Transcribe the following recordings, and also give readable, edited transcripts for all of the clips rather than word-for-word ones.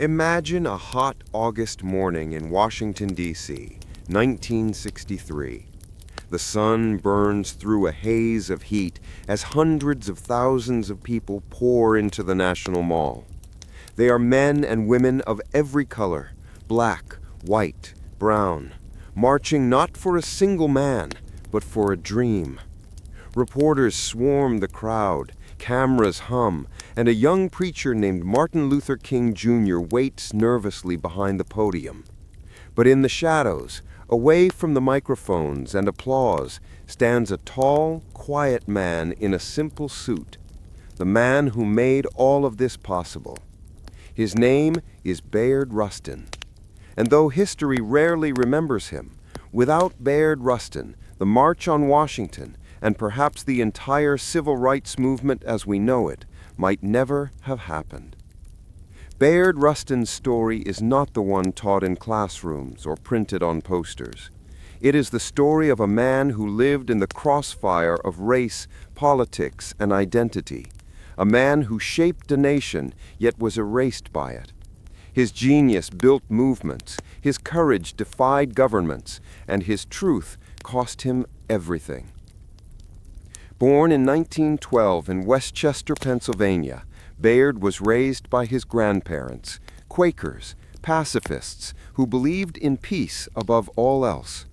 Imagine a hot August morning in Washington, D.C., 1963. The sun burns through a haze of heat as hundreds of thousands of people pour into the National Mall. They are men and women of every color, black, white, brown, marching not for a single man, but for a dream. Reporters swarm the crowd, cameras hum, and a young preacher named Martin Luther King Jr. waits nervously behind the podium. But in the shadows, away from the microphones and applause, stands a tall, quiet man in a simple suit, the man who made all of this possible. His name is Bayard Rustin. And though history rarely remembers him, without Bayard Rustin, the March on Washington, and perhaps the entire civil rights movement as we know it, might never have happened. Bayard Rustin's story is not the one taught in classrooms or printed on posters. It is the story of a man who lived in the crossfire of race, politics, and identity, a man who shaped a nation yet was erased by it. His genius built movements, his courage defied governments, and his truth cost him everything. Born in 1912 in Westchester, Pennsylvania, Bayard was raised by his grandparents, Quakers, pacifists, who believed in peace above all else.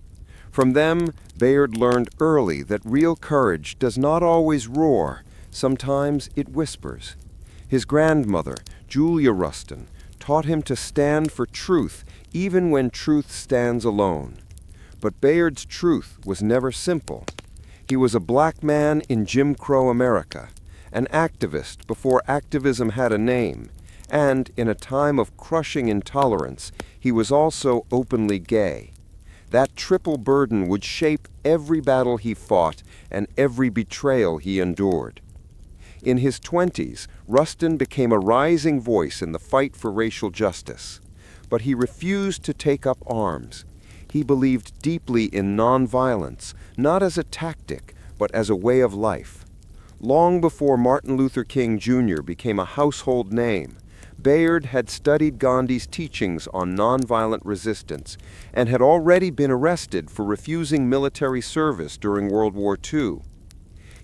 From them, Bayard learned early that real courage does not always roar, sometimes it whispers. His grandmother, Julia Rustin, taught him to stand for truth even when truth stands alone. But Bayard's truth was never simple. He was a black man in Jim Crow America, an activist before activism had a name, and in a time of crushing intolerance, he was also openly gay. That triple burden would shape every battle he fought and every betrayal he endured. In his 20s, Rustin became a rising voice in the fight for racial justice, but he refused to take up arms. He believed deeply in nonviolence, not as a tactic, but as a way of life. Long before Martin Luther King Jr. became a household name, Bayard had studied Gandhi's teachings on nonviolent resistance and had already been arrested for refusing military service during World War II.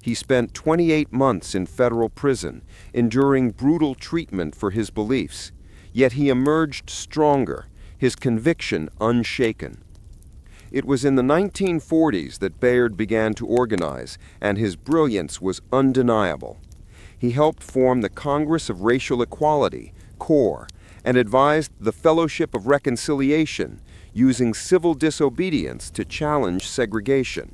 He spent 28 months in federal prison, enduring brutal treatment for his beliefs, yet he emerged stronger, his conviction unshaken. It was in the 1940s that Bayard began to organize, and his brilliance was undeniable. He helped form the Congress of Racial Equality, CORE, and advised the Fellowship of Reconciliation, using civil disobedience to challenge segregation.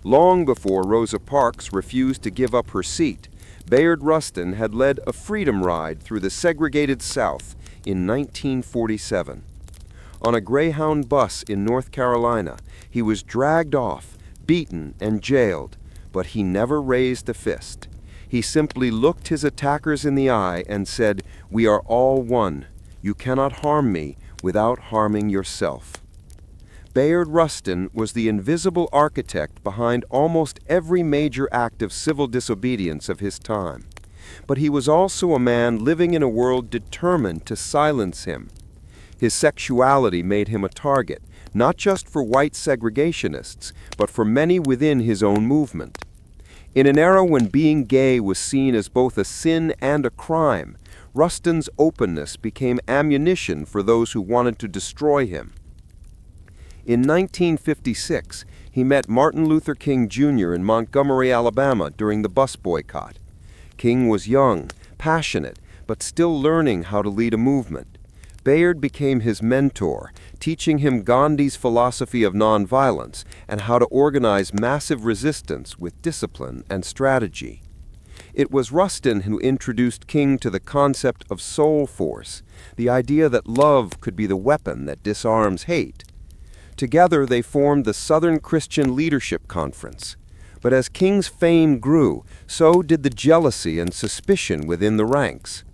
Long before Rosa Parks refused to give up her seat, Bayard Rustin had led a freedom ride through the segregated South in 1947. On a Greyhound bus in North Carolina, he was dragged off, beaten, and jailed, but he never raised a fist. He simply looked his attackers in the eye and said, "We are all one. You cannot harm me without harming yourself." Bayard Rustin was the invisible architect behind almost every major act of civil disobedience of his time. But he was also a man living in a world determined to silence him. His sexuality made him a target, not just for white segregationists, but for many within his own movement. In an era when being gay was seen as both a sin and a crime, Rustin's openness became ammunition for those who wanted to destroy him. In 1956, he met Martin Luther King Jr. in Montgomery, Alabama during the bus boycott. King was young, passionate, but still learning how to lead a movement. Bayard became his mentor, teaching him Gandhi's philosophy of nonviolence and how to organize massive resistance with discipline and strategy. It was Rustin who introduced King to the concept of soul force, the idea that love could be the weapon that disarms hate. Together they formed the Southern Christian Leadership Conference. But as King's fame grew, so did the jealousy and suspicion within the ranks.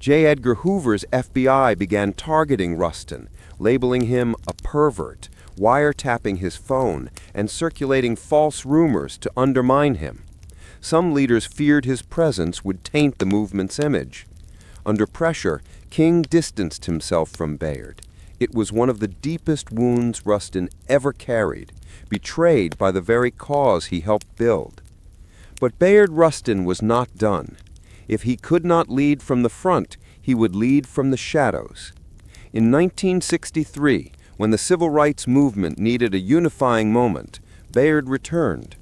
J. Edgar Hoover's FBI began targeting Rustin, labeling him a pervert, wiretapping his phone, and circulating false rumors to undermine him. Some leaders feared his presence would taint the movement's image. Under pressure, King distanced himself from Bayard. It was one of the deepest wounds Rustin ever carried, betrayed by the very cause he helped build. But Bayard Rustin was not done. If he could not lead from the front, he would lead from the shadows. In 1963, when the civil rights movement needed a unifying moment, Bayard returned.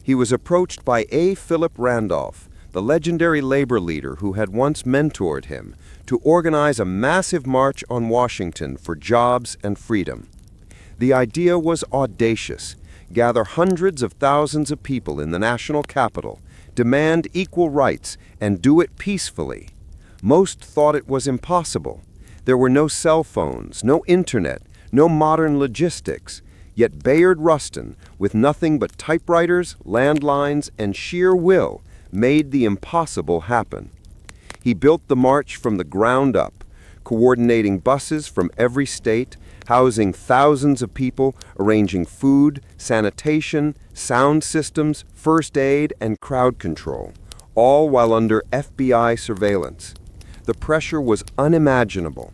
He was approached by A. Philip Randolph, the legendary labor leader who had once mentored him, to organize a massive march on Washington for jobs and freedom. The idea was audacious: gather hundreds of thousands of people in the national capital, demand equal rights, and do it peacefully. Most thought it was impossible. There were no cell phones, no internet, no modern logistics. Yet Bayard Rustin, with nothing but typewriters, landlines, and sheer will, made the impossible happen. He built the march from the ground up, coordinating buses from every state, housing thousands of people, arranging food, sanitation, sound systems, first aid, and crowd control, all while under FBI surveillance. The pressure was unimaginable.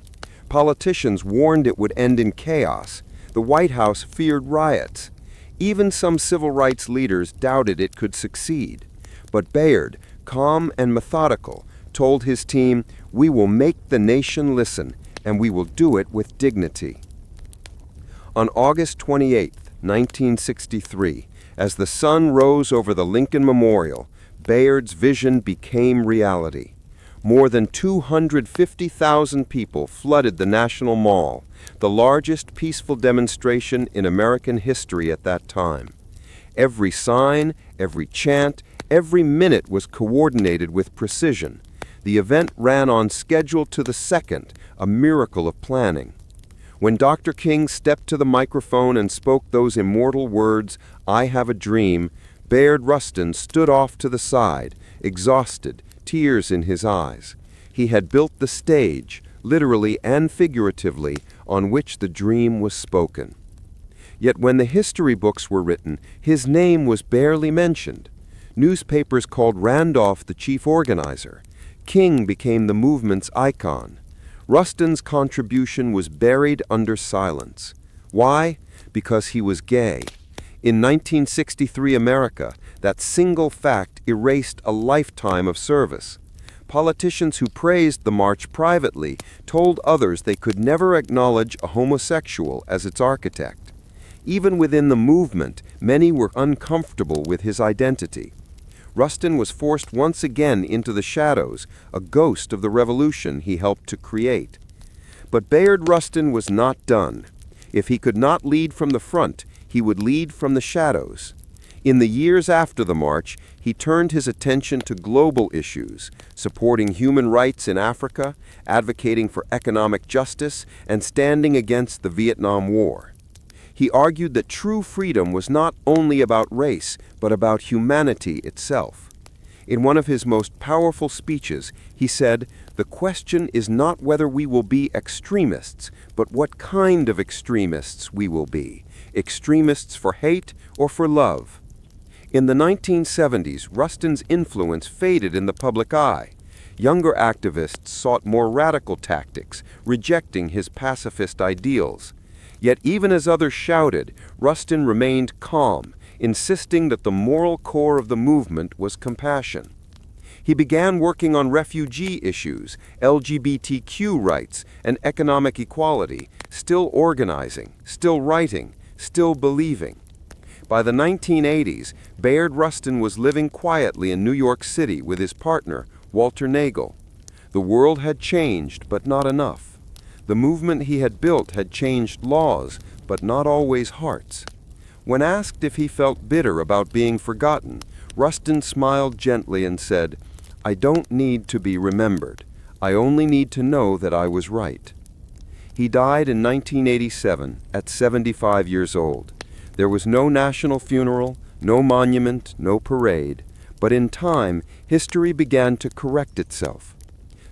Politicians warned it would end in chaos. The White House feared riots. Even some civil rights leaders doubted it could succeed. But Bayard, calm and methodical, told his team, "We will make the nation listen, and we will do it with dignity." On August 28, 1963, as the sun rose over the Lincoln Memorial, Bayard's vision became reality. More than 250,000 people flooded the National Mall, the largest peaceful demonstration in American history at that time. Every sign, every chant, every minute was coordinated with precision. The event ran on schedule to the second, a miracle of planning. When Dr. King stepped to the microphone and spoke those immortal words, "I have a dream," Bayard Rustin stood off to the side, exhausted, tears in his eyes. He had built the stage, literally and figuratively, on which the dream was spoken. Yet when the history books were written, his name was barely mentioned. Newspapers called Randolph the chief organizer. King became the movement's icon. Rustin's contribution was buried under silence. Why? Because he was gay. In 1963 America, that single fact erased a lifetime of service. Politicians who praised the march privately told others they could never acknowledge a homosexual as its architect. Even within the movement, many were uncomfortable with his identity. Rustin was forced once again into the shadows, a ghost of the revolution he helped to create. But Bayard Rustin was not done. If he could not lead from the front, he would lead from the shadows. In the years after the march, he turned his attention to global issues, supporting human rights in Africa, advocating for economic justice, and standing against the Vietnam War. He argued that true freedom was not only about race, but about humanity itself. In one of his most powerful speeches, he said, "The question is not whether we will be extremists, but what kind of extremists we will be. Extremists for hate or for love." In the 1970s, Rustin's influence faded in the public eye. Younger activists sought more radical tactics, rejecting his pacifist ideals. Yet even as others shouted, Rustin remained calm, insisting that the moral core of the movement was compassion. He began working on refugee issues, LGBTQ rights, and economic equality, still organizing, still writing, still believing. By the 1980s, Bayard Rustin was living quietly in New York City with his partner, Walter Nagel. The world had changed, but not enough. The movement he had built had changed laws, but not always hearts. When asked if he felt bitter about being forgotten, Rustin smiled gently and said, "I don't need to be remembered. I only need to know that I was right." He died in 1987 at 75 years old. There was no national funeral, no monument, no parade, but in time, history began to correct itself.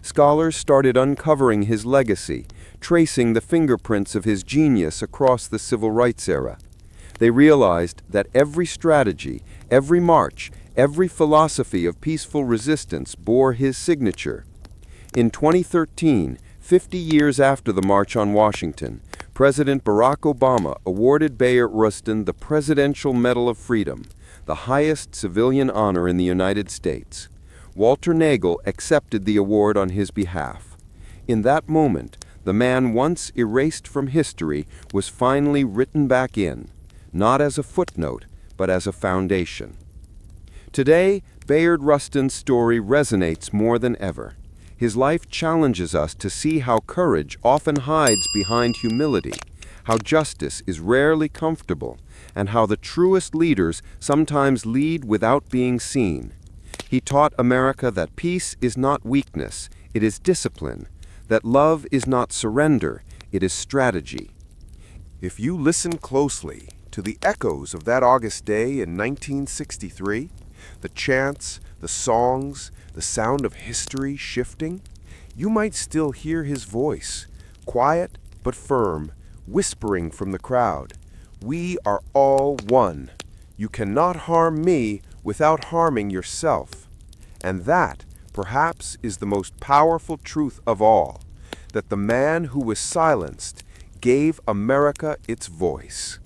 Scholars started uncovering his legacy, tracing the fingerprints of his genius across the civil rights era. They realized that every strategy, every march, every philosophy of peaceful resistance bore his signature. In 2013, 50 years after the March on Washington, President Barack Obama awarded Bayard Rustin the Presidential Medal of Freedom, the highest civilian honor in the United States. Walter Nagel accepted the award on his behalf. In that moment, the man once erased from history was finally written back in, not as a footnote, but as a foundation. Today, Bayard Rustin's story resonates more than ever. His life challenges us to see how courage often hides behind humility, how justice is rarely comfortable, and how the truest leaders sometimes lead without being seen. He taught America that peace is not weakness, it is discipline, that love is not surrender, it is strategy. If you listen closely to the echoes of that August day in 1963, the chants, the songs, the sound of history shifting, you might still hear his voice, quiet but firm, whispering from the crowd, "We are all one. You cannot harm me without harming yourself." And that, perhaps, is the most powerful truth of all, that the man who was silenced gave America its voice.